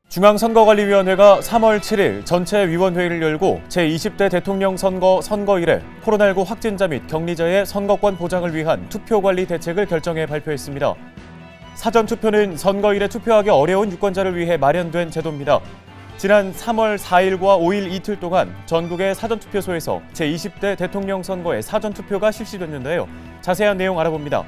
중앙선거관리위원회가 3월 7일 전체 위원회의를 열고 제20대 대통령 선거일에 코로나19 확진자 및 격리자의 선거권 보장을 위한 투표관리 대책을 결정해 발표했습니다. 사전투표는 선거일에 투표하기 어려운 유권자를 위해 마련된 제도입니다. 지난 3월 4일과 5일 이틀 동안 전국의 사전투표소에서 제20대 대통령 선거의 사전투표가 실시됐는데요. 자세한 내용 알아봅니다.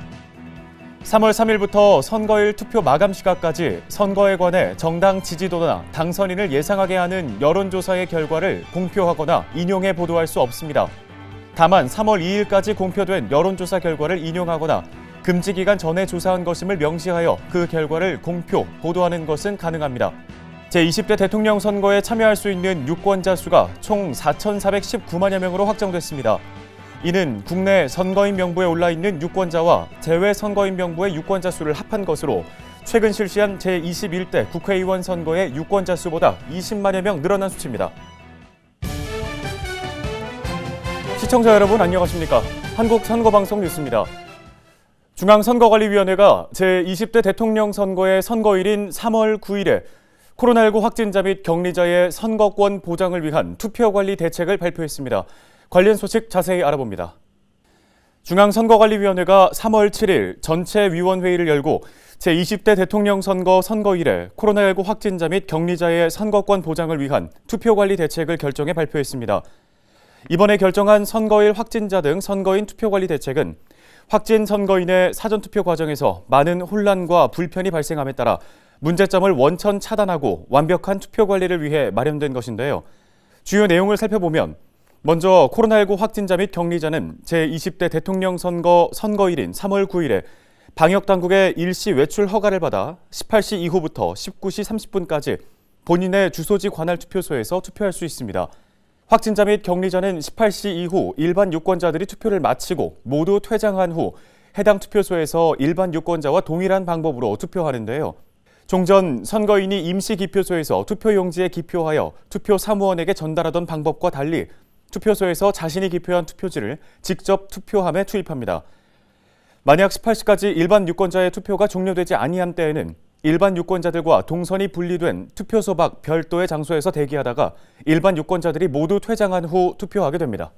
3월 3일부터 선거일 투표 마감 시각까지 선거에 관해 정당 지지도나 당선인을 예상하게 하는 여론조사의 결과를 공표하거나 인용해 보도할 수 없습니다. 다만 3월 2일까지 공표된 여론조사 결과를 인용하거나 금지 기간 전에 조사한 것임을 명시하여 그 결과를 공표, 보도하는 것은 가능합니다. 제20대 대통령 선거에 참여할 수 있는 유권자 수가 총 4,419만여 명으로 확정됐습니다. 이는 국내 선거인 명부에 올라있는 유권자와 제외 선거인 명부의 유권자 수를 합한 것으로 최근 실시한 제21대 국회의원 선거의 유권자 수보다 20만여 명 늘어난 수치입니다. 시청자 여러분 안녕하십니까? 한국선거방송 뉴스입니다. 중앙선거관리위원회가 제20대 대통령 선거의 선거일인 3월 9일에 코로나19 확진자 및 격리자의 선거권 보장을 위한 투표관리 대책을 발표했습니다. 관련 소식 자세히 알아봅니다. 중앙선거관리위원회가 3월 7일 전체 위원회의를 열고 제20대 대통령 선거일에 코로나19 확진자 및 격리자의 선거권 보장을 위한 투표관리 대책을 결정해 발표했습니다. 이번에 결정한 선거일 확진자 등 선거인 투표관리 대책은 확진 선거인의 사전투표 과정에서 많은 혼란과 불편이 발생함에 따라 문제점을 원천 차단하고 완벽한 투표 관리를 위해 마련된 것인데요. 주요 내용을 살펴보면 먼저 코로나19 확진자 및 격리자는 제20대 대통령 선거일인 3월 9일에 방역당국의 일시 외출 허가를 받아 18시 이후부터 19시 30분까지 본인의 주소지 관할 투표소에서 투표할 수 있습니다. 확진자 및 격리자는 18시 이후 일반 유권자들이 투표를 마치고 모두 퇴장한 후 해당 투표소에서 일반 유권자와 동일한 방법으로 투표하는데요. 종전 선거인이 임시 기표소에서 투표용지에 기표하여 투표 사무원에게 전달하던 방법과 달리 투표소에서 자신이 기표한 투표지를 직접 투표함에 투입합니다. 만약 18시까지 일반 유권자의 투표가 종료되지 아니한 때에는 일반 유권자들과 동선이 분리된 투표소 밖 별도의 장소에서 대기하다가 일반 유권자들이 모두 퇴장한 후 투표하게 됩니다.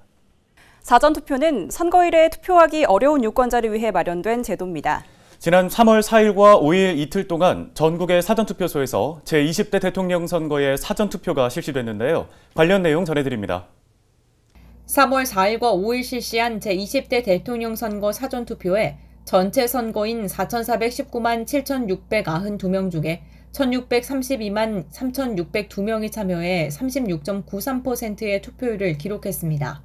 사전투표는 선거일에 투표하기 어려운 유권자를 위해 마련된 제도입니다. 지난 3월 4일과 5일 이틀 동안 전국의 사전투표소에서 제20대 대통령 선거의 사전투표가 실시됐는데요. 관련 내용 전해드립니다. 3월 4일과 5일 실시한 제20대 대통령 선거 사전투표에 전체 선거인 4,419만 7,692명 중에 1,632만 3,602명이 참여해 36.93%의 투표율을 기록했습니다.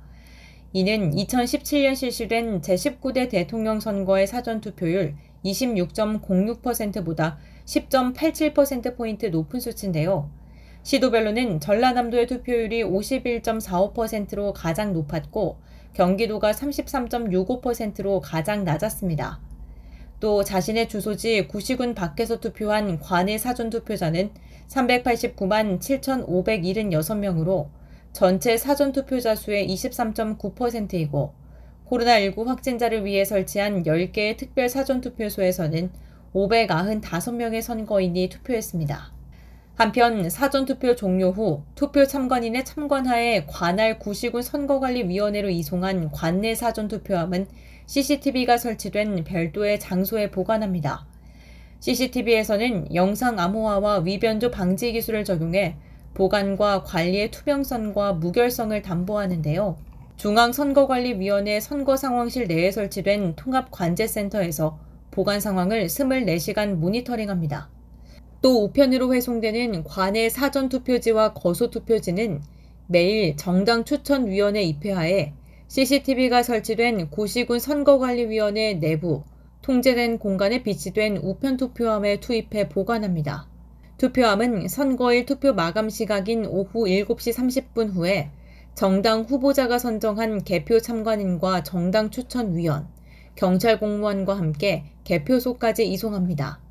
이는 2017년 실시된 제19대 대통령 선거의 사전투표율 26.06%보다 10.87%포인트 높은 수치인데요. 시도별로는 전라남도의 투표율이 51.45%로 가장 높았고 경기도가 33.65%로 가장 낮았습니다. 또 자신의 주소지 구시군 밖에서 투표한 관내 사전투표자는 389만 7,576명으로 전체 사전투표자 수의 23.9%이고 코로나19 확진자를 위해 설치한 10개의 특별 사전투표소에서는 595명의 선거인이 투표했습니다. 한편 사전투표 종료 후 투표 참관인의 참관하에 관할 구시군 선거관리위원회로 이송한 관내 사전투표함은 CCTV가 설치된 별도의 장소에 보관합니다. CCTV에서는 영상 암호화와 위변조 방지 기술을 적용해 보관과 관리의 투명성과 무결성을 담보하는데요. 중앙선거관리위원회 선거상황실 내에 설치된 통합관제센터에서 보관 상황을 24시간 모니터링합니다. 또 우편으로 회송되는 관내 사전투표지와 거소투표지는 매일 정당 추천위원회 입회하에 CCTV가 설치된 구시군 선거관리위원회 내부 통제된 공간에 비치된 우편투표함에 투입해 보관합니다. 투표함은 선거일 투표 마감 시각인 오후 7시 30분 후에 정당 후보자가 선정한 개표 참관인과 정당 추천위원, 경찰 공무원과 함께 개표소까지 이송합니다.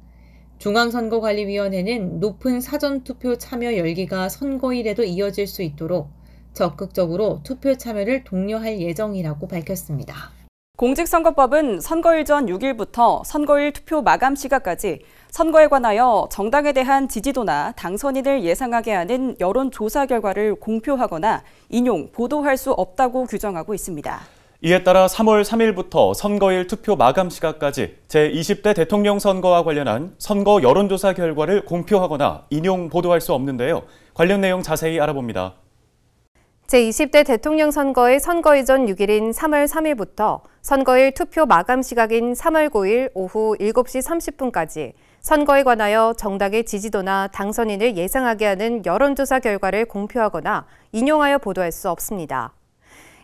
중앙선거관리위원회는 높은 사전투표 참여 열기가 선거일에도 이어질 수 있도록 적극적으로 투표 참여를 독려할 예정이라고 밝혔습니다. 공직선거법은 선거일 전 6일부터 선거일 투표 마감 시각까지 선거에 관하여 정당에 대한 지지도나 당선인을 예상하게 하는 여론조사 결과를 공표하거나 인용, 보도할 수 없다고 규정하고 있습니다. 이에 따라 3월 3일부터 선거일 투표 마감 시각까지 제20대 대통령 선거와 관련한 선거 여론조사 결과를 공표하거나 인용, 보도할 수 없는데요. 관련 내용 자세히 알아봅니다. 제20대 대통령 선거의 선거 이전 6일인 3월 3일부터 선거일 투표 마감 시각인 3월 9일 오후 7시 30분까지 선거에 관하여 정당의 지지도나 당선인을 예상하게 하는 여론조사 결과를 공표하거나 인용하여 보도할 수 없습니다.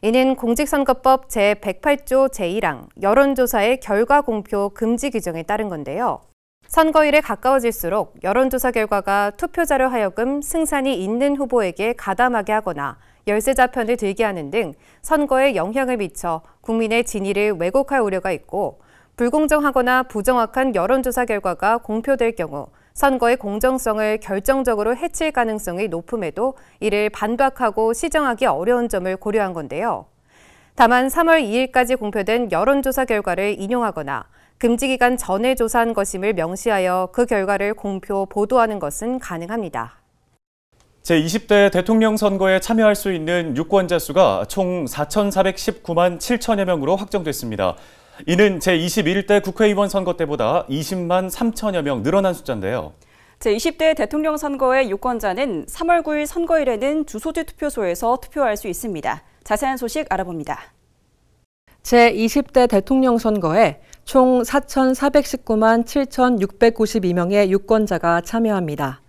이는 공직선거법 제108조 제1항 여론조사의 결과 공표 금지 규정에 따른 건데요. 선거일에 가까워질수록 여론조사 결과가 투표자로 하여금 승산이 있는 후보에게 가담하게 하거나 열세자편을 들게 하는 등 선거에 영향을 미쳐 국민의 진위를 왜곡할 우려가 있고 불공정하거나 부정확한 여론조사 결과가 공표될 경우 선거의 공정성을 결정적으로 해칠 가능성이 높음에도 이를 반박하고 시정하기 어려운 점을 고려한 건데요. 다만 3월 2일까지 공표된 여론조사 결과를 인용하거나 금지기간 전에 조사한 것임을 명시하여 그 결과를 공표, 보도하는 것은 가능합니다. 제20대 대통령 선거에 참여할 수 있는 유권자 수가 총 4,419만 7천여 명으로 확정됐습니다. 이는 제21대 국회의원 선거 때보다 20만 3천여 명 늘어난 숫자인데요. 제20대 대통령 선거의 유권자는 3월 9일 선거일에는 주소지 투표소에서 투표할 수 있습니다. 자세한 소식 알아봅니다. 제20대 대통령 선거에 총 4,419만 7,692명의 유권자가 참여합니다.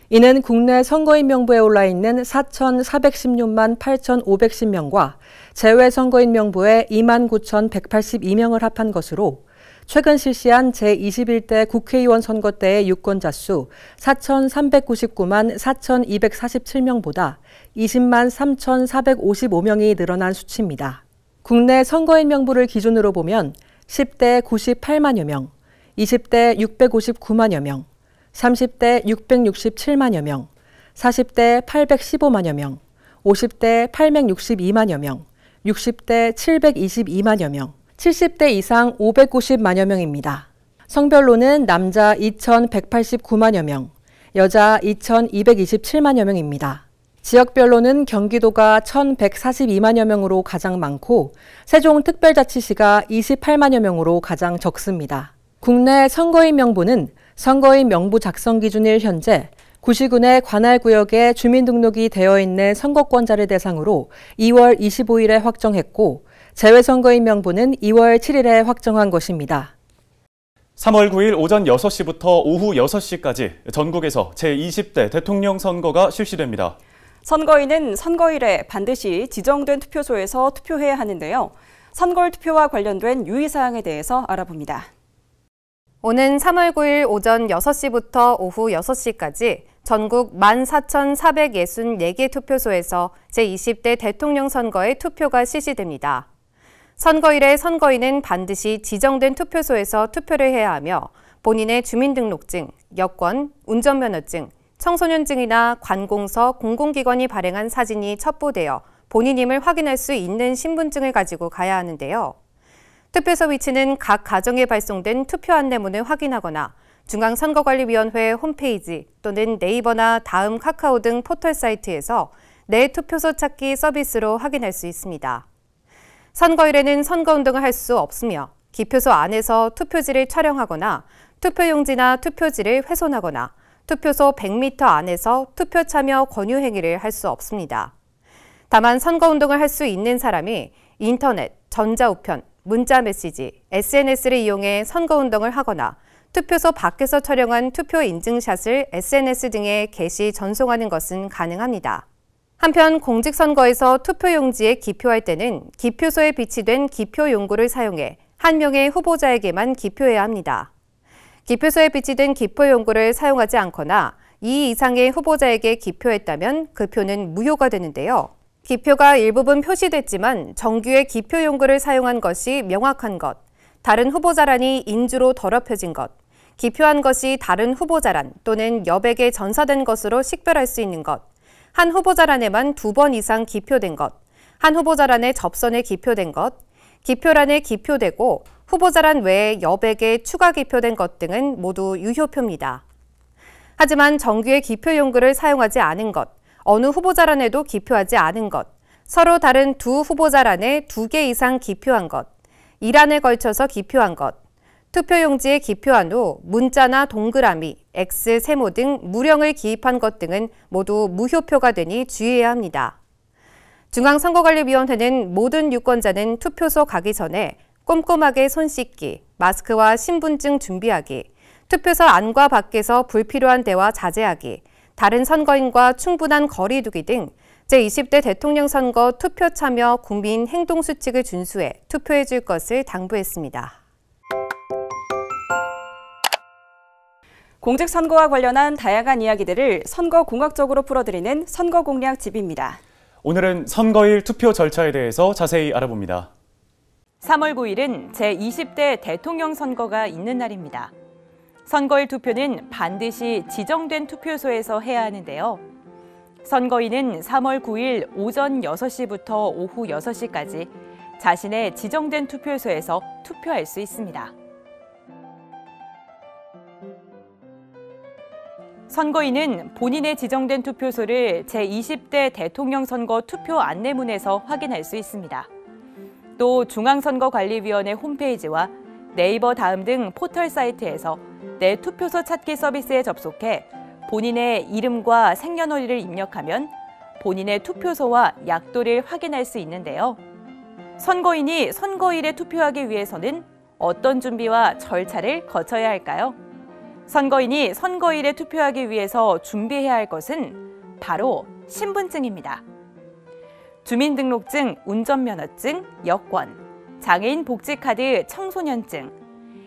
이는 국내 선거인 명부에 올라있는 4,416만 8,510명과 제외 선거인 명부에 29,182명을 합한 것으로 최근 실시한 제21대 국회의원 선거 때의 유권자 수 4,399만 4,247명보다 20만 3,455명이 늘어난 수치입니다. 국내 선거인 명부를 기준으로 보면 10대 98만여 명, 20대 659만여 명, 30대 667만여 명, 40대 815만여 명, 50대 862만여 명, 60대 722만여 명, 70대 이상 590만여 명입니다. 성별로는 남자 2,189만여 명, 여자 2,227만여 명입니다. 지역별로는 경기도가 1,142만여 명으로 가장 많고 세종특별자치시가 28만여 명으로 가장 적습니다. 국내 선거인 명부는 선거인 명부 작성 기준일 현재 구시군의 관할 구역에 주민등록이 되어 있는 선거권자를 대상으로 2월 25일에 확정했고 제외 선거인 명부는 2월 7일에 확정한 것입니다. 3월 9일 오전 6시부터 오후 6시까지 전국에서 제20대 대통령 선거가 실시됩니다. 선거인은 선거일에 반드시 지정된 투표소에서 투표해야 하는데요. 선거일 투표와 관련된 유의사항에 대해서 알아봅니다. 오는 3월 9일 오전 6시부터 오후 6시까지 전국 14,464개 투표소에서 제20대 대통령 선거의 투표가 실시됩니다. 선거일에 선거인은 반드시 지정된 투표소에서 투표를 해야 하며 본인의 주민등록증, 여권, 운전면허증, 청소년증이나 관공서, 공공기관이 발행한 사진이 첩보되어 본인임을 확인할 수 있는 신분증을 가지고 가야 하는데요. 투표소 위치는 각 가정에 발송된 투표 안내문을 확인하거나 중앙선거관리위원회 홈페이지 또는 네이버나 다음, 카카오 등 포털 사이트에서 내 투표소 찾기 서비스로 확인할 수 있습니다. 선거일에는 선거운동을 할 수 없으며 기표소 안에서 투표지를 촬영하거나 투표용지나 투표지를 훼손하거나 투표소 100m 안에서 투표 참여 권유 행위를 할 수 없습니다. 다만 선거운동을 할 수 있는 사람이 인터넷, 전자우편, 문자메시지, SNS를 이용해 선거운동을 하거나 투표소 밖에서 촬영한 투표 인증샷을 SNS 등에 게시, 전송하는 것은 가능합니다. 한편 공직선거에서 투표용지에 기표할 때는 기표소에 비치된 기표용구를 사용해 한 명의 후보자에게만 기표해야 합니다. 기표소에 비치된 기표용구를 사용하지 않거나 2 이상의 후보자에게 기표했다면 그 표는 무효가 되는데요. 기표가 일부분 표시됐지만 정규의 기표용구를 사용한 것이 명확한 것, 다른 후보자란이 인주로 더럽혀진 것, 기표한 것이 다른 후보자란 또는 여백에 전사된 것으로 식별할 수 있는 것, 한 후보자란에만 2번 이상 기표된 것, 한 후보자란에 접선에 기표된 것, 기표란에 기표되고 후보자란 외에 여백에 추가 기표된 것 등은 모두 유효표입니다. 하지만 정규의 기표 용구를 사용하지 않은 것, 어느 후보자란에도 기표하지 않은 것, 서로 다른 두 후보자란에 2개 이상 기표한 것, 1안에 걸쳐서 기표한 것, 투표용지에 기표한 후 문자나 동그라미, X, 세모 등 무령을 기입한 것 등은 모두 무효표가 되니 주의해야 합니다. 중앙선거관리위원회는 모든 유권자는 투표소 가기 전에 꼼꼼하게 손 씻기, 마스크와 신분증 준비하기, 투표소 안과 밖에서 불필요한 대화 자제하기, 다른 선거인과 충분한 거리 두기 등 제20대 대통령 선거 투표 참여 국민 행동 수칙을 준수해 투표해 줄 것을 당부했습니다. 공직선거와 관련한 다양한 이야기들을 선거공학적으로 풀어드리는 선거공략집입니다. 오늘은 선거일 투표 절차에 대해서 자세히 알아봅니다. 3월 9일은 제20대 대통령 선거가 있는 날입니다. 선거일 투표는 반드시 지정된 투표소에서 해야 하는데요. 선거인은 3월 9일 오전 6시부터 오후 6시까지 자신의 지정된 투표소에서 투표할 수 있습니다. 선거인은 본인의 지정된 투표소를 제20대 대통령 선거 투표 안내문에서 확인할 수 있습니다. 또 중앙선거관리위원회 홈페이지와 네이버 다음 등 포털 사이트에서 내 투표소 찾기 서비스에 접속해 본인의 이름과 생년월일을 입력하면 본인의 투표소와 약도를 확인할 수 있는데요. 선거인이 선거일에 투표하기 위해서는 어떤 준비와 절차를 거쳐야 할까요? 선거인이 선거일에 투표하기 위해서 준비해야 할 것은 바로 신분증입니다. 주민등록증, 운전면허증, 여권, 장애인 복지카드, 청소년증,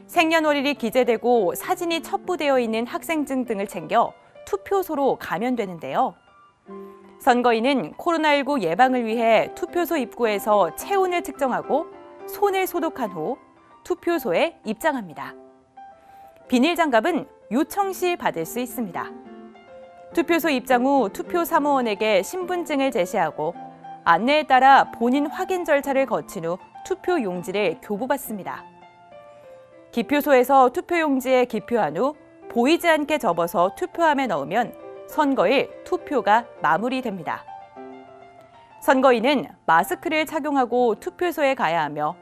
생년월일이 기재되고 사진이 첩부되어 있는 학생증 등을 챙겨 투표소로 가면 되는데요. 선거인은 코로나19 예방을 위해 투표소 입구에서 체온을 측정하고 손을 소독한 후 투표소에 입장합니다. 비닐장갑은 요청 시 받을 수 있습니다. 투표소 입장 후 투표 사무원에게 신분증을 제시하고 안내에 따라 본인 확인 절차를 거친 후 투표 용지를 교부받습니다. 기표소에서 투표 용지에 기표한 후 보이지 않게 접어서 투표함에 넣으면 선거일 투표가 마무리됩니다. 선거인은 마스크를 착용하고 투표소에 가야 하며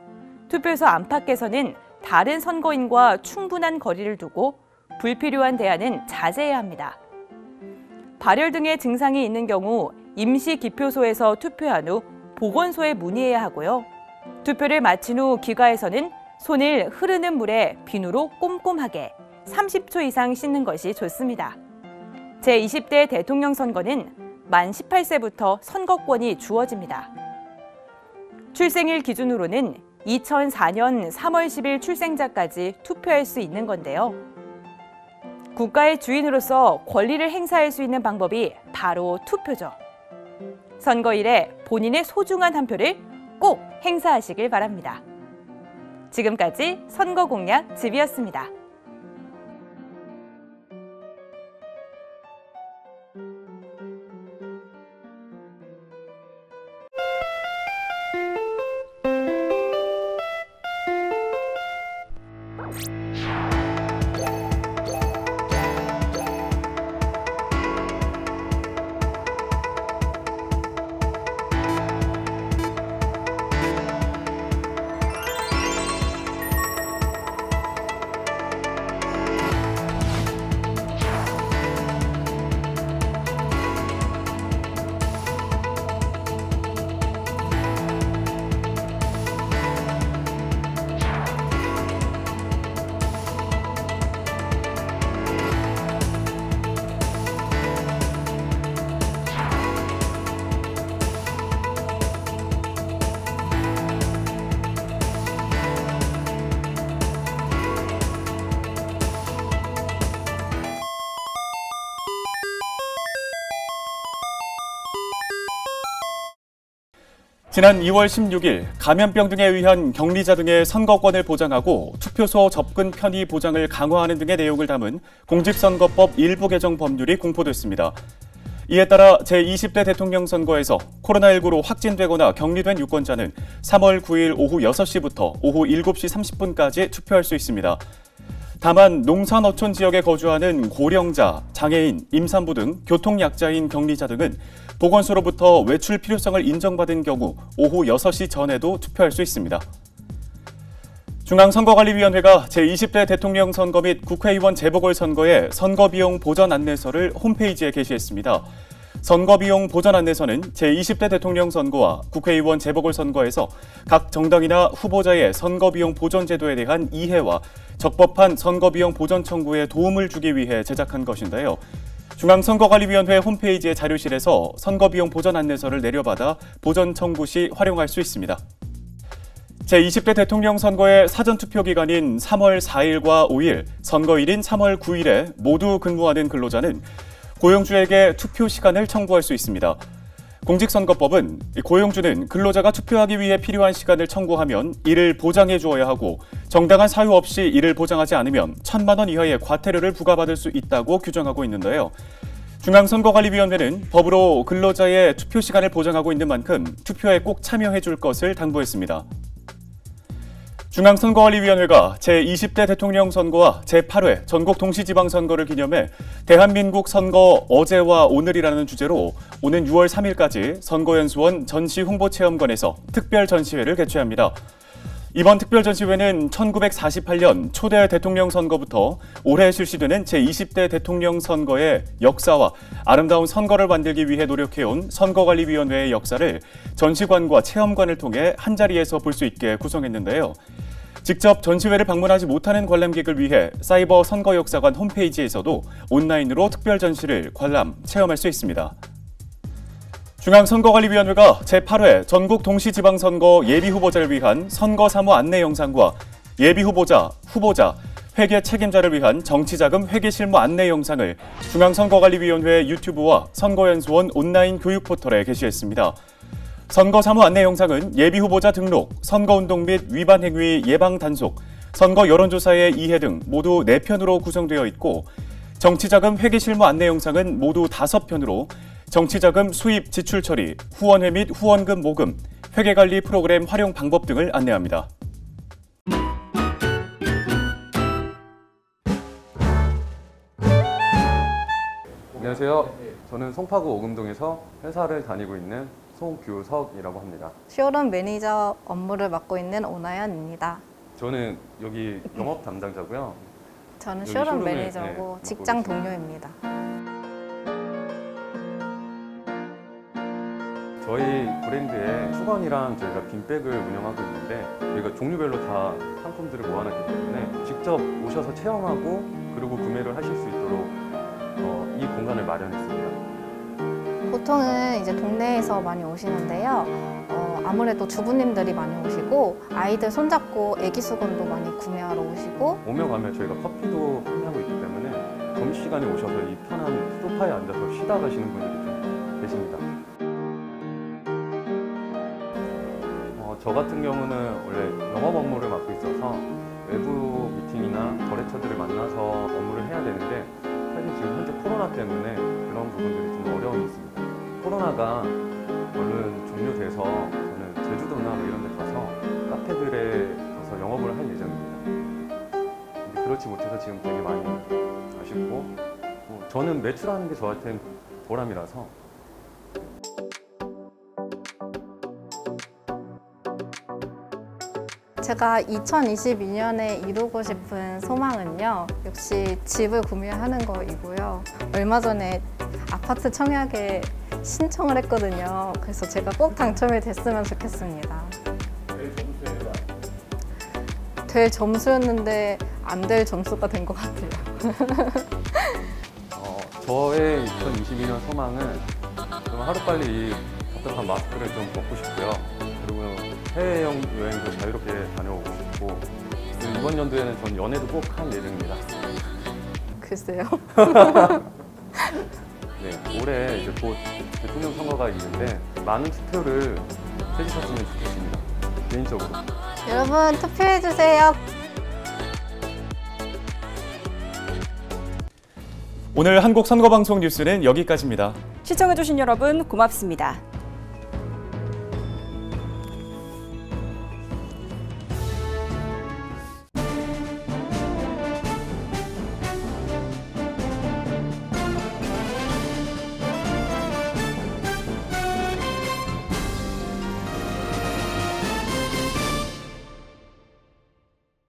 투표소 안팎에서는 다른 선거인과 충분한 거리를 두고 불필요한 대화는 자제해야 합니다. 발열 등의 증상이 있는 경우 임시 기표소에서 투표한 후 보건소에 문의해야 하고요. 투표를 마친 후 귀가에서는 손을 흐르는 물에 비누로 꼼꼼하게 30초 이상 씻는 것이 좋습니다. 제20대 대통령 선거는 만 18세부터 선거권이 주어집니다. 출생일 기준으로는 2004년 3월 10일 출생자까지 투표할 수 있는 건데요. 국가의 주인으로서 권리를 행사할 수 있는 방법이 바로 투표죠. 선거일에 본인의 소중한 한 표를 꼭 행사하시길 바랍니다. 지금까지 선거공략집이었습니다. 지난 2월 16일 감염병 등에 의한 격리자 등의 선거권을 보장하고 투표소 접근 편의 보장을 강화하는 등의 내용을 담은 공직선거법 일부 개정 법률이 공포됐습니다. 이에 따라 제20대 대통령 선거에서 코로나19로 확진되거나 격리된 유권자는 3월 9일 오후 6시부터 오후 7시 30분까지 투표할 수 있습니다. 다만 농산어촌 지역에 거주하는 고령자, 장애인, 임산부 등 교통약자인 격리자 등은 보건소로부터 외출 필요성을 인정받은 경우 오후 6시 전에도 투표할 수 있습니다. 중앙선거관리위원회가 제20대 대통령 선거 및 국회의원 재보궐선거의 선거비용 보전 안내서를 홈페이지에 게시했습니다. 선거비용 보전 안내서는 제20대 대통령 선거와 국회의원 재보궐선거에서 각 정당이나 후보자의 선거비용 보전 제도에 대한 이해와 적법한 선거비용 보전 청구에 도움을 주기 위해 제작한 것인데요. 중앙선거관리위원회 홈페이지의 자료실에서 선거비용 보전 안내서를 내려받아 보전 청구 시 활용할 수 있습니다. 제20대 대통령 선거의 사전투표 기간인 3월 4일과 5일, 선거일인 3월 9일에 모두 근무하는 근로자는 고용주에게 투표 시간을 청구할 수 있습니다. 공직선거법은 고용주는 근로자가 투표하기 위해 필요한 시간을 청구하면 이를 보장해 주어야 하고 정당한 사유 없이 이를 보장하지 않으면 1,000만 원 이하의 과태료를 부과받을 수 있다고 규정하고 있는데요. 중앙선거관리위원회는 법으로 근로자의 투표 시간을 보장하고 있는 만큼 투표에 꼭 참여해 줄 것을 당부했습니다. 중앙선거관리위원회가 제20대 대통령 선거와 제8회 전국 동시지방선거를 기념해 대한민국 선거 어제와 오늘이라는 주제로 오는 6월 3일까지 선거연수원 전시홍보체험관에서 특별 전시회를 개최합니다. 이번 특별 전시회는 1948년 초대 대통령 선거부터 올해 실시되는 제20대 대통령 선거의 역사와 아름다운 선거를 만들기 위해 노력해온 선거관리위원회의 역사를 전시관과 체험관을 통해 한자리에서 볼 수 있게 구성했는데요. 직접 전시회를 방문하지 못하는 관람객을 위해 사이버 선거역사관 홈페이지에서도 온라인으로 특별 전시를 관람, 체험할 수 있습니다. 중앙선거관리위원회가 제8회 전국 동시지방선거 예비후보자를 위한 선거사무 안내 영상과 예비후보자, 후보자, 회계 책임자를 위한 정치자금 회계실무 안내 영상을 중앙선거관리위원회 유튜브와 선거연수원 온라인 교육 포털에 게시했습니다. 선거사무 안내 영상은 예비후보자 등록, 선거운동 및 위반 행위 예방 단속, 선거 여론조사의 이해 등 모두 4편으로 구성되어 있고 정치자금 회계실무 안내 영상은 모두 5편으로 정치자금 수입 지출 처리, 후원회 및 후원금 모금, 회계관리 프로그램 활용 방법 등을 안내합니다. 안녕하세요. 저는 송파구 오금동에서 회사를 다니고 있는 송규석이라고 합니다. 쇼룸 매니저 업무를 맡고 있는 오나연입니다. 저는 여기 영업 담당자고요. 저는 쇼룸 매니저고 직장 동료입니다. 저희 브랜드에 수건이랑 저희가 빈백을 운영하고 있는데 저희가 종류별로 다 상품들을 모아놨기 때문에 직접 오셔서 체험하고 그리고 구매를 하실 수 있도록 이 공간을 마련했습니다. 보통은 이제 동네에서 많이 오시는데요. 아무래도 주부님들이 많이 오시고 아이들 손잡고 애기 수건도 많이 구매하러 오시고 오며 가며 저희가 커피도 판매하고 있기 때문에 점심시간에 오셔서 이 편한 소파에 앉아서 쉬다 가시는 분들이 좀 계십니다. 저 같은 경우는 원래 영업 업무를 맡고 있어서 외부 미팅이나 거래처들을 만나서 업무를 해야 되는데 사실 지금 현재 코로나 때문에 그런 부분들이 좀 어려움이 있습니다. 코로나가 얼른 종료돼서 저는 제주도나 이런 데 가서 카페들에 가서 영업을 할 예정입니다. 근데 그렇지 못해서 지금 되게 많이 아쉽고 저는 매출하는 게 저한테는 보람이라서 제가 2022년에 이루고 싶은 소망은요. 역시 집을 구매하는 거이고요. 얼마 전에 아파트 청약에 신청을 했거든요. 그래서 제가 꼭 당첨이 됐으면 좋겠습니다. 될 점수였는데 안 될 점수가 된 것 같아요. 저의 2022년 소망은 좀 하루빨리 이 답답한 마스크를 좀 벗고 싶고요. 그리고 해외여행도 자유롭게 다녀오고 싶고 이번 연도에는 전 연애도 꼭 할 예정입니다. 글쎄요. 네, 올해 이제 곧 대통령 선거가 있는데 많은 투표를 해주셨으면 좋겠습니다. 개인적으로. 여러분 투표해주세요. 오늘 한국선거방송 뉴스는 여기까지입니다. 시청해주신 여러분 고맙습니다.